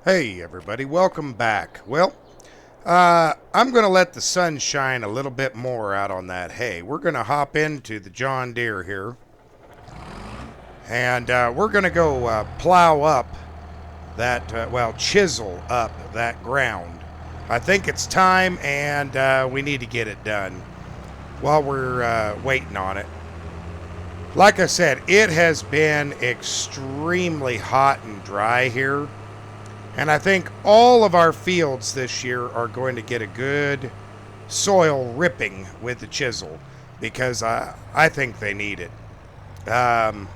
Hey everybody, welcome back. I'm going to let the sun shine a little bit more out on that hay. We're going to hop into the John Deere here, and we're going to go plow up that, chisel up that ground. I think it's time, and we need to get it done while we're waiting on it. Like I said, it has been extremely hot and dry here. And I think all of our fields this year are going to get a good soil ripping with the chisel because I think they need it. Now,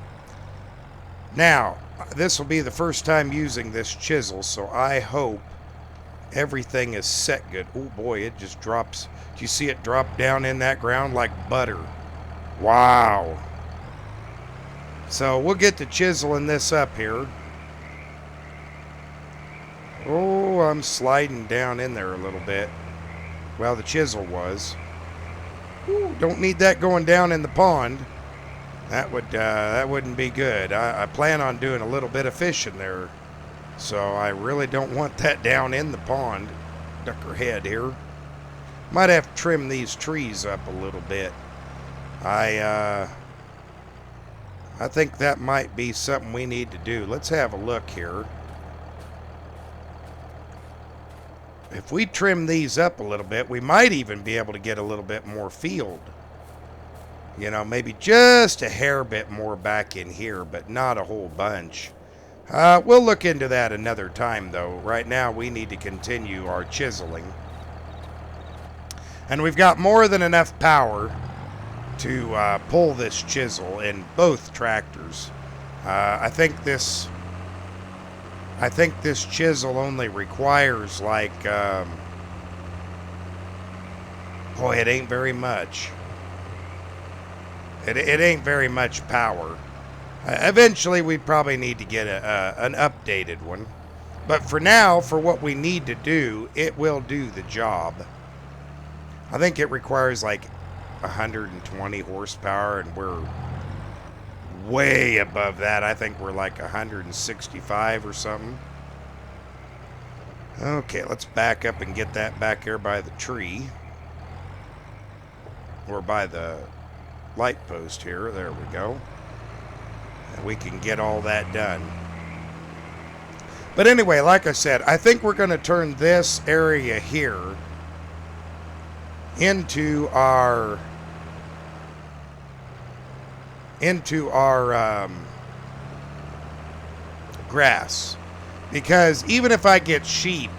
this will be the first time using this chisel, so I hope everything is set good. Oh boy, it just drops. Do you see it drop down in that ground like butter? Wow. So we'll get to chiseling this up here. Oh, I'm sliding down in there a little bit. Well, the chisel was. Ooh, don't need that going down in the pond. That wouldn't be good. I plan on doing a little bit of fishing there, so I really don't want that down in the pond. Duck her head here. Might have to trim these trees up a little bit. I think that might be something we need to do. Let's have a look here. If we trim these up a little bit, we might even be able to get a little bit more field. You know, maybe just a hair bit more back in here, but not a whole bunch. We'll look into that another time, though. Right now, we need to continue our chiseling. And we've got more than enough power to pull this chisel in both tractors. I think this chisel only requires like, boy, it ain't very much. It ain't very much power. Eventually, we probably need to get an updated one. But for now, for what we need to do, it will do the job. I think it requires like 120 horsepower, and we're way above that. I think we're like 165 or something. Okay, let's back up and get that back there by the tree. Or by the light post here. There we go. And we can get all that done. But anyway, like I said, I think we're going to turn this area here into our grass, because even if I get sheep,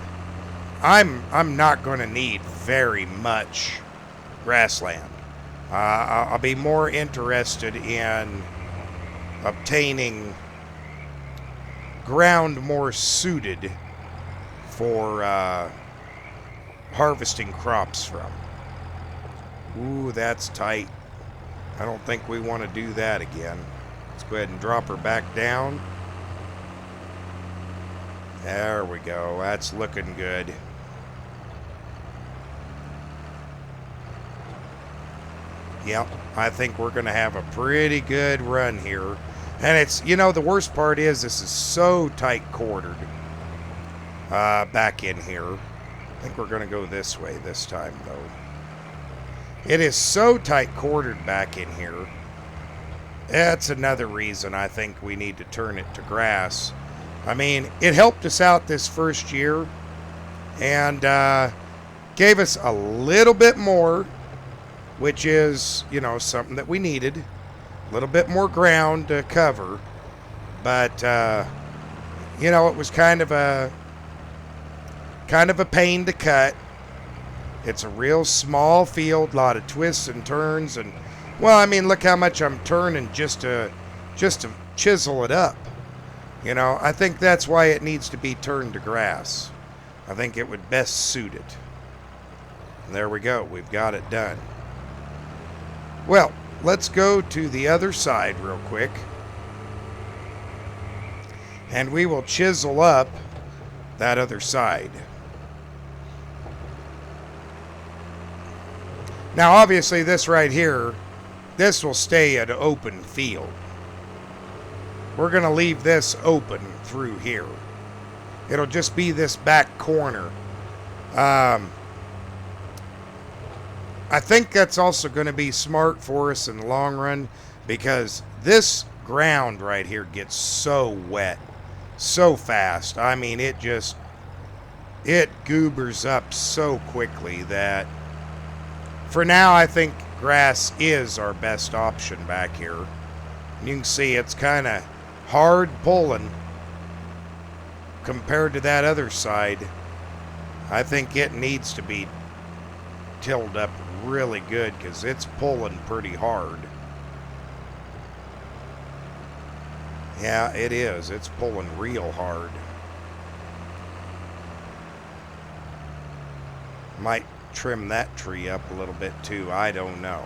I'm not going to need very much grassland. I'll be more interested in obtaining ground more suited for harvesting crops from. Ooh, that's tight. I don't think we want to do that again. Let's go ahead and drop her back down. There we go. That's looking good. Yep, I think we're going to have a pretty good run here. And it's, you know, the worst part is this is so tight quartered back in here. I think we're going to go this way this time, though. It is so tight quartered back in here. That's another reason I think we need to turn it to grass. I mean, it helped us out this first year and gave us a little bit more, which is, you know, something that we needed. A little bit more ground to cover. But, you know, it was kind of a pain to cut. It's a real small field, a lot of twists and turns, and, well, I mean, look how much I'm turning just to chisel it up. You know, I think that's why it needs to be turned to grass. I think it would best suit it. And there we go. We've got it done. Well, let's go to the other side real quick. And we will chisel up that other side. Now, obviously, this right here, this will stay an open field. We're going to leave this open through here. It'll just be this back corner. I think that's also going to be smart for us in the long run, because this ground right here gets so wet so fast. I mean, it goobers up so quickly that for now I think grass is our best option back here. You can see it's kind of hard pulling compared to that other side. I think it needs to be tilled up really good because it's pulling pretty hard. Yeah, it is. It's pulling real hard. Might trim that tree up a little bit too. I don't know.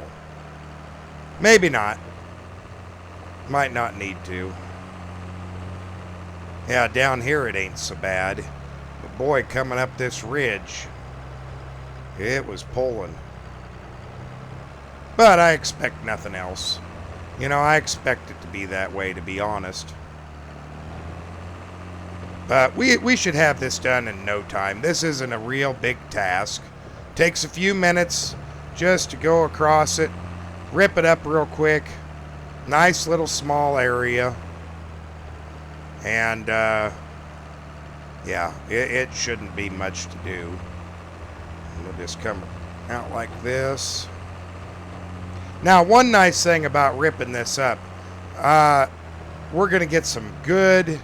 Maybe not. Might not need to. Yeah, down here it ain't so bad. But boy, coming up this ridge, it was pulling. But I expect nothing else. You know, I expect it to be that way, to be honest. But we should have this done in no time. This isn't a real big task. Takes a few minutes just to go across it, rip it up real quick. Nice little small area. And, yeah, it shouldn't be much to do. And we'll just come out like this. Now, one nice thing about ripping this up, we're going to get some good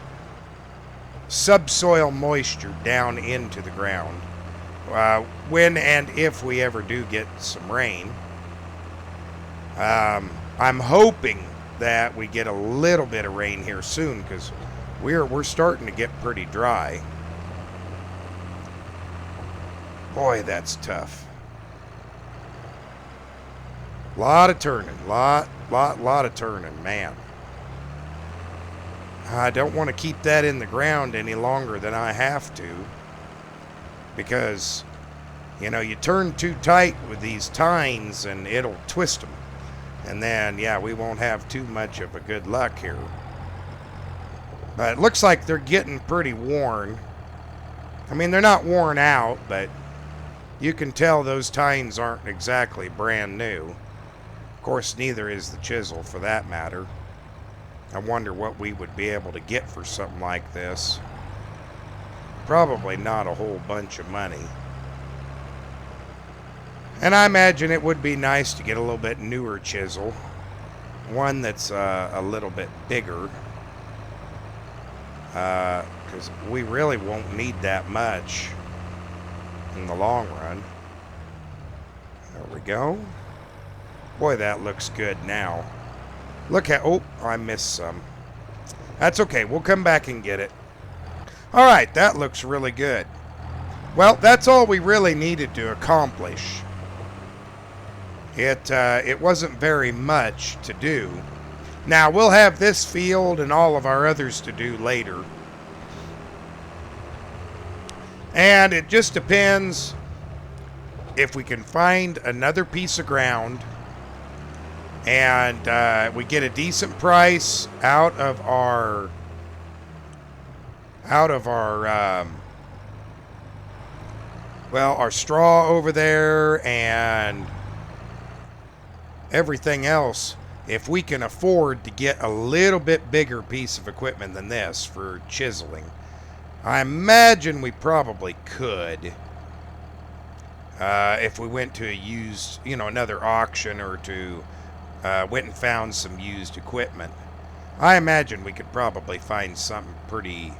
subsoil moisture down into the ground. When and if we ever do get some rain. I'm hoping that we get a little bit of rain here soon, because we're starting to get pretty dry. Boy, that's tough. Lot of turning, lot of turning, man. I don't want to keep that in the ground any longer than I have to, because, you know, you turn too tight with these tines and it'll twist them. And then, yeah, we won't have too much of a good luck here. But it looks like they're getting pretty worn. I mean, they're not worn out, but you can tell those tines aren't exactly brand new. Of course, neither is the chisel, for that matter. I wonder what we would be able to get for something like this. Probably not a whole bunch of money. And I imagine it would be nice to get a little bit newer chisel. One that's a little bit bigger. Because we really won't need that much in the long run. There we go. Boy, that looks good now. Look at, oh, I missed some. That's okay, we'll come back and get it. Alright, that looks really good. Well, that's all we really needed to accomplish. It wasn't very much to do. Now, we'll have this field and all of our others to do later. And it just depends if we can find another piece of ground and we get a decent price out of our well, our straw over there and everything else. If we can afford to get a little bit bigger piece of equipment than this for chiseling, I imagine we probably could. If we went to a used, you know, another auction, or to went and found some used equipment, I imagine we could probably find something pretty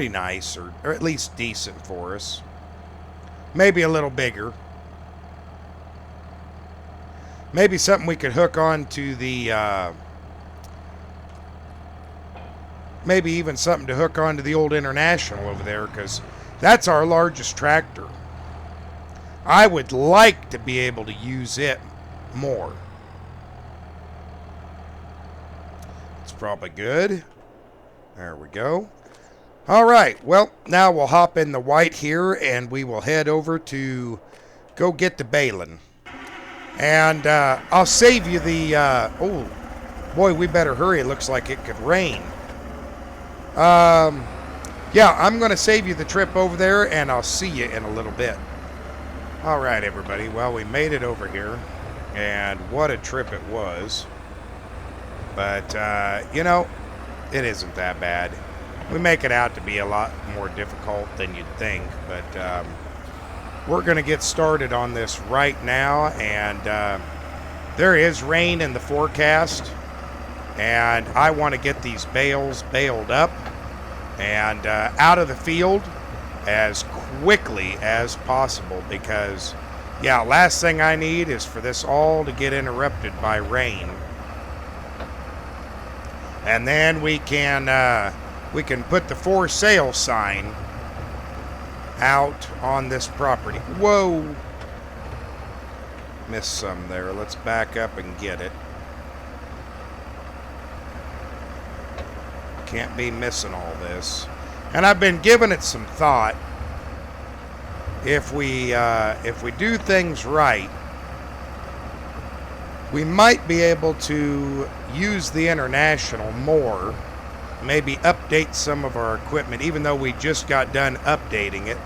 nice, or at least decent for us. Maybe a little bigger. Maybe something we could hook on to the, maybe even something to hook onto the old International over there, because that's our largest tractor. I would like to be able to use it more. It's probably good. There we go. All right, well, now we'll hop in the white here, and we will head over to go get the baling. And I'll save you the, oh, boy, we better hurry. It looks like it could rain. yeah, I'm going to save you the trip over there, and I'll see you in a little bit. All right, everybody. Well, we made it over here, and what a trip it was. But, you know, it isn't that bad. We make it out to be a lot more difficult than you'd think, but we're going to get started on this right now, and there is rain in the forecast, and I want to get these bales baled up and out of the field as quickly as possible, because, yeah, last thing I need is for this all to get interrupted by rain. And then we can put the for sale sign out on this property. Whoa! Missed some there. Let's back up and get it. Can't be missing all this. And I've been giving it some thought. If we do things right, we might be able to use the International more. Maybe update some of our equipment, even though we just got done updating it.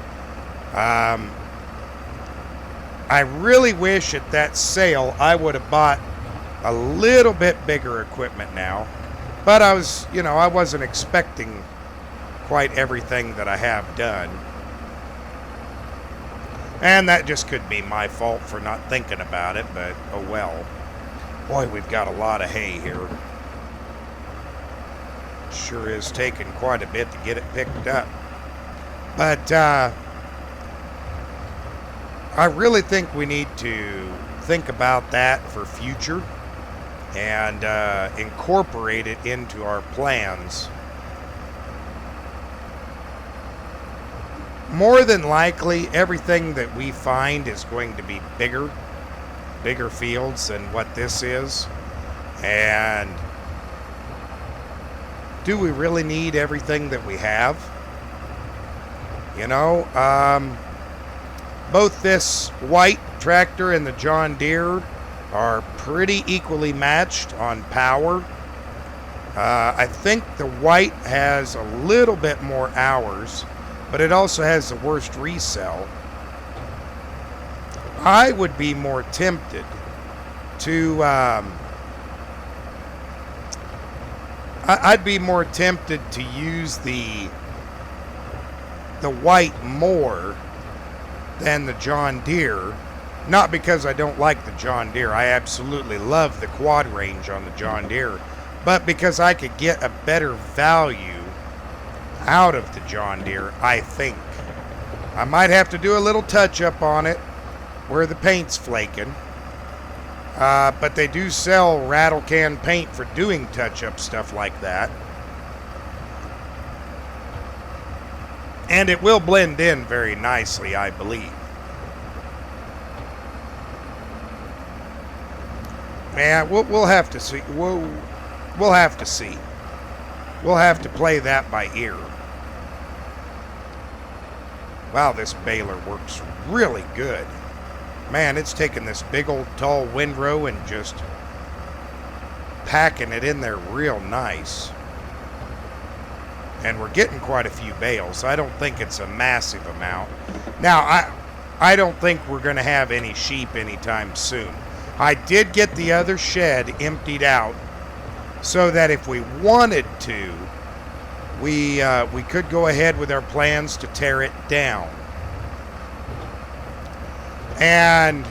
I really wish at that sale I would have bought a little bit bigger equipment now. But I wasn't expecting quite everything that I have done. And that just could be my fault for not thinking about it, but oh well. Boy, we've got a lot of hay here. Sure is taking quite a bit to get it picked up. But I really think we need to think about that for future and incorporate it into our plans. More than likely, everything that we find is going to be bigger fields than what this is. And do we really need everything that we have? You know, both this white tractor and the John Deere are pretty equally matched on power. I think the white has a little bit more hours, but it also has the worst resell. I would be more tempted to I'd be more tempted to use the white more than the John Deere. Not because I don't like the John Deere. I absolutely love the quad range on the John Deere. But because I could get a better value out of the John Deere, I think. I might have to do a little touch up on it where the paint's flaking. But they do sell rattle can paint for doing touch-up stuff like that. And it will blend in very nicely, I believe. Yeah, we'll have to see. We'll have to see. We'll have to play that by ear. Wow, this baler works really good. Man, it's taking this big old tall windrow and just packing it in there real nice. And we're getting quite a few bales. I don't think it's a massive amount. Now, I don't think we're going to have any sheep anytime soon. I did get the other shed emptied out so that if we wanted to, we could go ahead with our plans to tear it down. And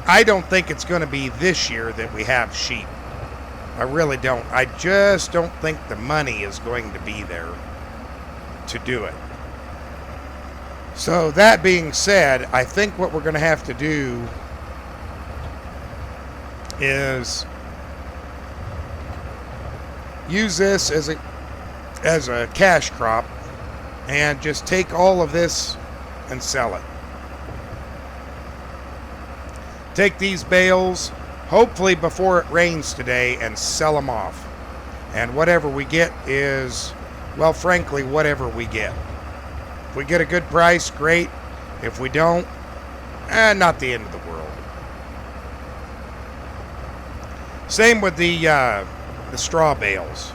I don't think it's going to be this year that we have sheep. I really don't. I just don't think the money is going to be there to do it. So that being said, I think what we're going to have to do is use this as a cash crop and just take all of this and sell it. Take these bales, hopefully before it rains today, and sell them off. And whatever we get is, well, frankly, whatever we get. If we get a good price, great. If we don't, not the end of the world. Same with the straw bales.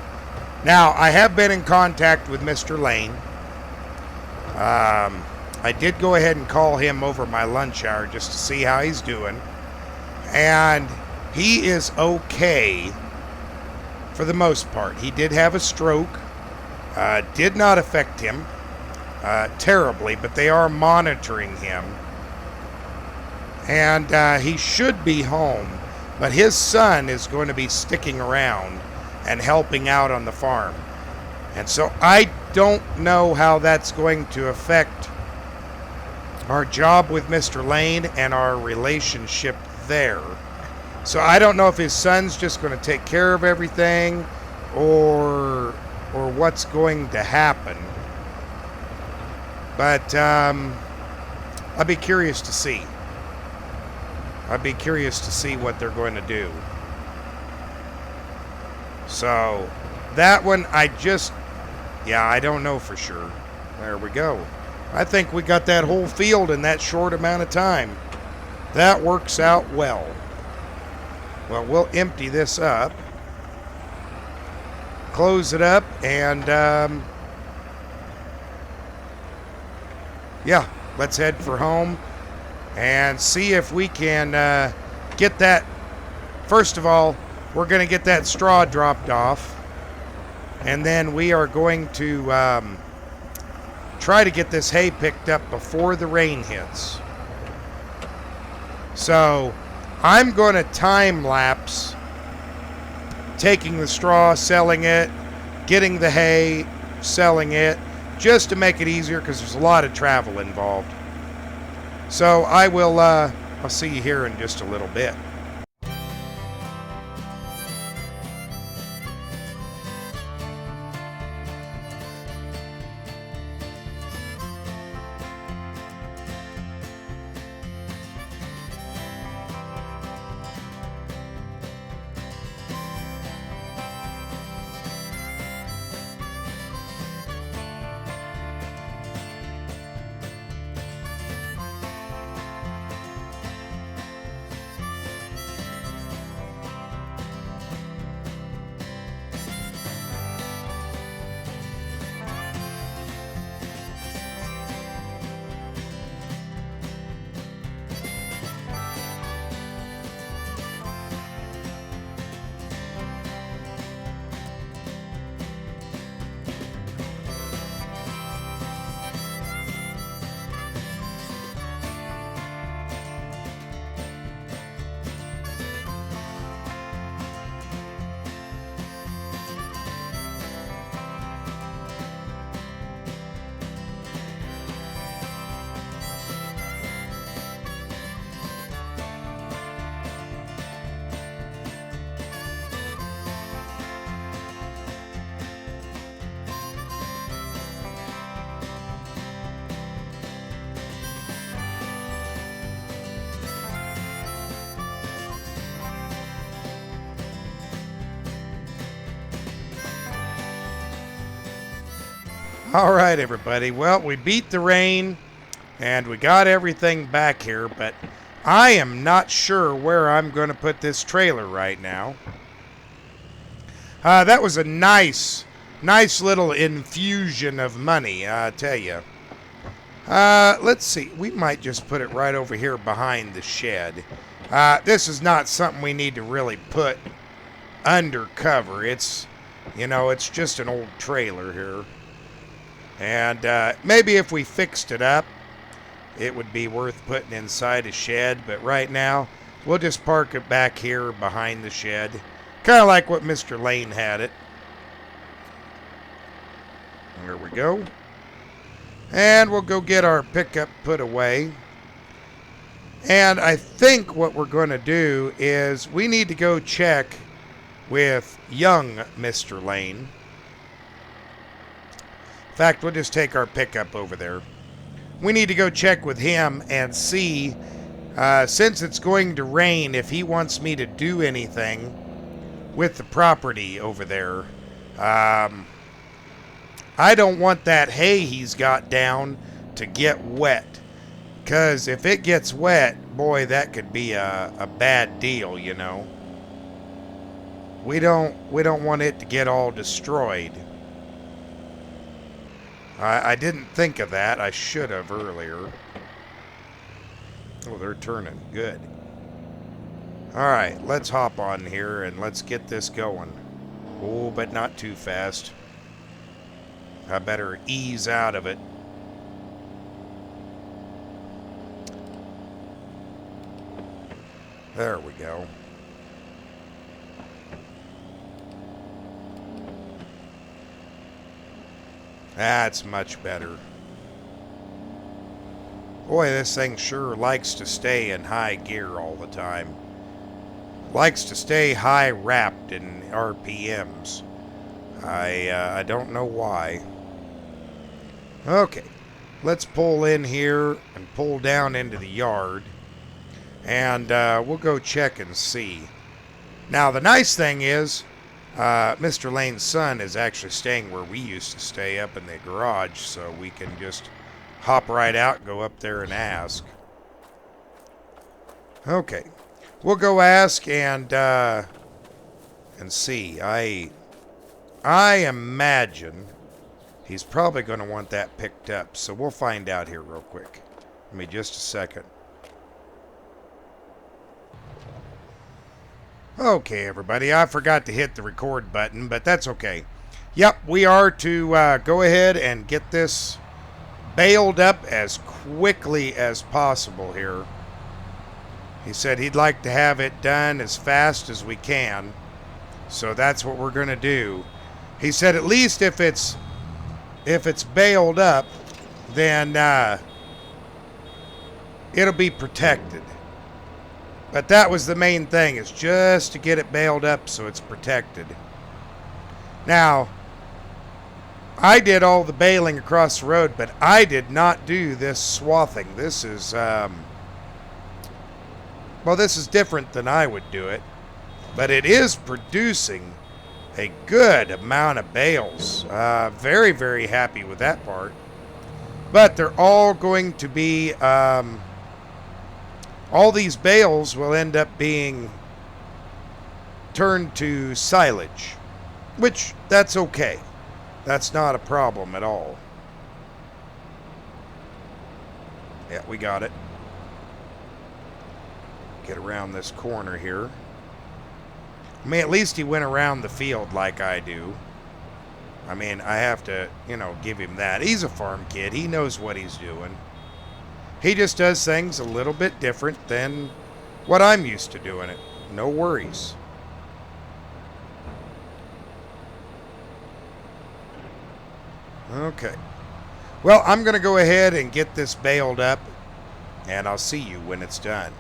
Now, I have been in contact with Mr. Lane, I did go ahead and call him over my lunch hour just to see how he's doing. And he is okay for the most part. He did have a stroke. Did not affect him terribly, but they are monitoring him. And he should be home. But his son is going to be sticking around and helping out on the farm. And so I don't know how that's going to affect our job with Mr. Lane and our relationship there. So I don't know if his son's just going to take care of everything or what's going to happen. But I'd be curious to see. I'd be curious to see what they're going to do. So that one, I don't know for sure. There we go. I think we got that whole field in that short amount of time. That works out well. Well, we'll empty this up, close it up, and yeah, let's head for home and see if we can get that. First of all, we're going to get that straw dropped off, and then we are going to try to get this hay picked up before the rain hits. So I'm going to time lapse taking the straw, selling it, getting the hay, selling it, just to make it easier because there's a lot of travel involved. So I will, I'll see you here in just a little bit. All right, everybody. Well, we beat the rain and we got everything back here, but I am not sure where I'm going to put this trailer right now. That was a nice little infusion of money, I tell you. Let's see. We might just put it right over here behind the shed. This is not something we need to really put under cover. It's just an old trailer here. And maybe if we fixed it up, it would be worth putting inside a shed. But right now, we'll just park it back here behind the shed. Kind of like what Mr. Lane had it. There we go. And we'll go get our pickup put away. And I think what we're going to do is we need to go check with young Mr. Lane. In fact, we'll just take our pickup over there. We need to go check with him and see, since it's going to rain, if he wants me to do anything with the property over there. I don't want that hay he's got down to get wet. Because if it gets wet, boy, that could be a bad deal, you know. We don't want it to get all destroyed. I didn't think of that. I should have earlier. Oh, they're turning. Good. Alright, let's hop on here and let's get this going. Oh, but not too fast. I better ease out of it. There we go. That's much better. Boy, this thing sure likes to stay in high gear all the time. Likes to stay high wrapped in RPMs. I don't know why. Okay, let's pull in here and pull down into the yard. And we'll go check and see. Now, the nice thing is, Mr. Lane's son is actually staying where we used to stay, up in the garage, so we can just hop right out, go up there and ask. Okay, we'll go ask and see. I imagine he's probably going to want that picked up, so we'll find out here real quick. Give me just a second. Okay, everybody, I forgot to hit the record button, but that's okay. Yep, we are to go ahead and get this baled up as quickly as possible here. He said he'd like to have it done as fast as we can, so that's what we're going to do. He said at least if it's baled up, then it'll be protected. But that was the main thing, is just to get it baled up so it's protected. Now, I did all the baling across the road, but I did not do this swathing. This is, well, this is different than I would do it. But it is producing a good amount of bales. Very, very happy with that part. But they're all going to be... all these bales will end up being turned to silage, which that's okay. That's not a problem at all. Yeah, we got it. Get around this corner here. I mean, at least he went around the field like I do. I mean, I have to, give him that. He's a farm kid. He knows what he's doing. He just does things a little bit different than what I'm used to doing it. No worries. Okay. Well, I'm going to go ahead and get this baled up, and I'll see you when it's done.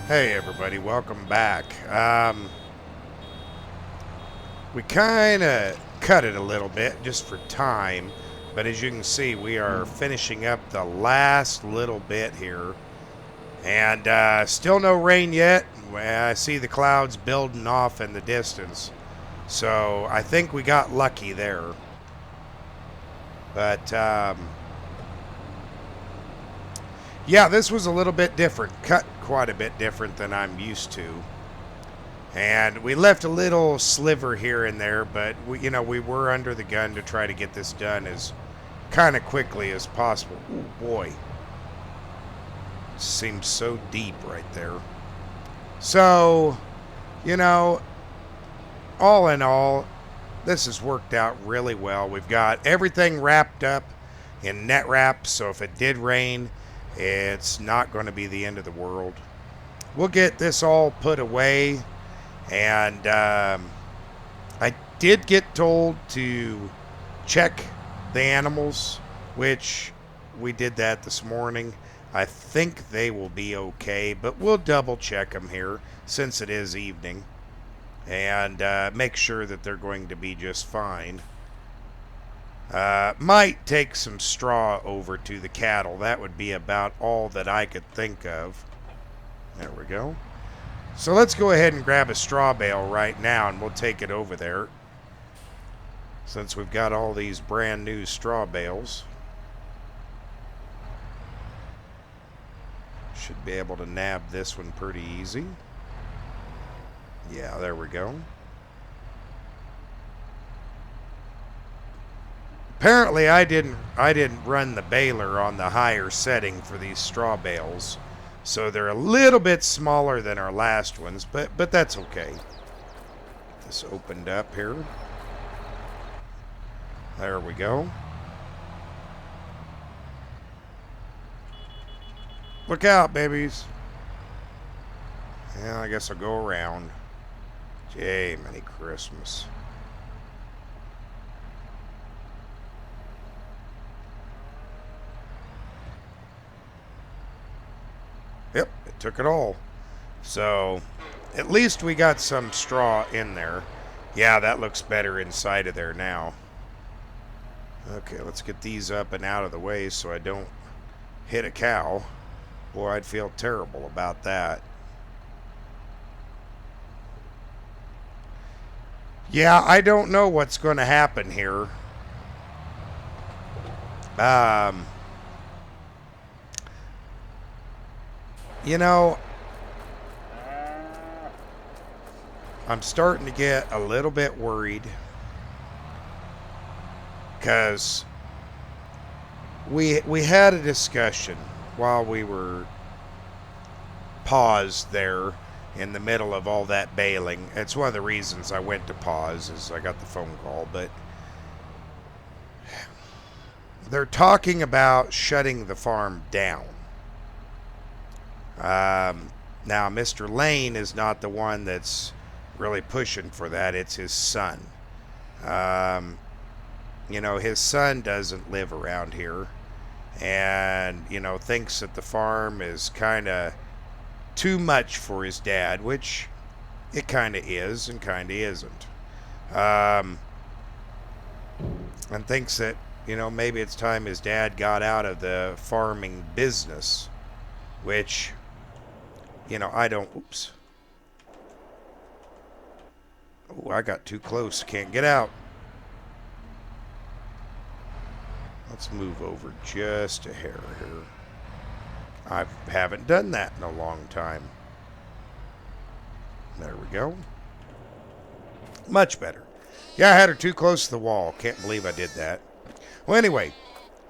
Hey everybody, welcome back. We kind of cut it a little bit just for time, but as you can see, we are finishing up the last little bit here, and still no rain yet. I see the clouds building off in the distance, so I think we got lucky there. But Yeah, this was a little bit different. Cut quite a bit different than I'm used to. And we left a little sliver here and there, but we were under the gun to try to get this done as kind of quickly as possible. Oh boy. Seems so deep right there. So, all in all, this has worked out really well. We've got everything wrapped up in net wrap, so if it did rain, it's not going to be the end of the world. We'll get this all put away, and I did get told to check the animals, which we did that this morning. I think they will be okay, but we'll double check them here since it is evening and make sure that they're going to be just fine. Might take some straw over to the cattle. That would be about all that I could think of. There we go. So let's go ahead and grab a straw bale right now, and we'll take it over there, since we've got all these brand new straw bales. Should be able to nab this one pretty easy. Yeah, there we go. Apparently I didn't run the baler on the higher setting for these straw bales, so they're a little bit smaller than our last ones, but that's okay. Get this opened up here. There we go. Look out, babies. Yeah, I guess I'll go around. Jiminy Christmas. Yep, it took it all. So, at least we got some straw in there. Yeah, that looks better inside of there now. Okay, let's get these up and out of the way so I don't hit a cow. Boy, I'd feel terrible about that. Yeah, I don't know what's going to happen here. I'm starting to get a little bit worried because we had a discussion while we were paused there in the middle of all that baling. It's one of the reasons I went to pause is I got the phone call, but they're talking about shutting the farm down. Now, Mr. Lane is not the one that's really pushing for that. It's his son. His son doesn't live around here and, thinks that the farm is kind of too much for his dad, which it kind of is and kind of isn't. And thinks that, maybe it's time his dad got out of the farming business, which, I don't, oops. Oh, I got too close. Can't get out. Let's move over just a hair here. I haven't done that in a long time. There we go. Much better. Yeah, I had her too close to the wall. Can't believe I did that. Well, anyway,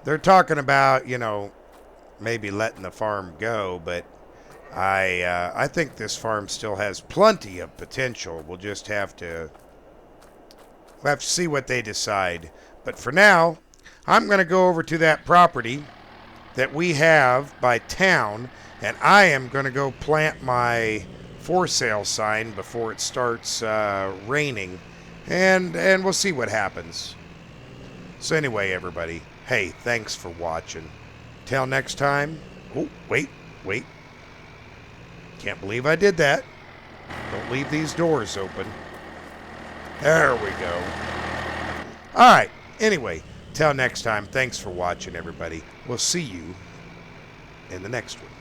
they're talking about, maybe letting the farm go, but I think this farm still has plenty of potential. We'll just have to see what they decide. But for now, I'm going to go over to that property that we have by town, and I am going to go plant my for sale sign before it starts raining, and we'll see what happens. So anyway, everybody, hey, thanks for watching. Till next time. Oh, wait. Can't believe I did that. Don't leave these doors open. There we go. All right. Anyway, till next time, thanks for watching, everybody. We'll see you in the next one.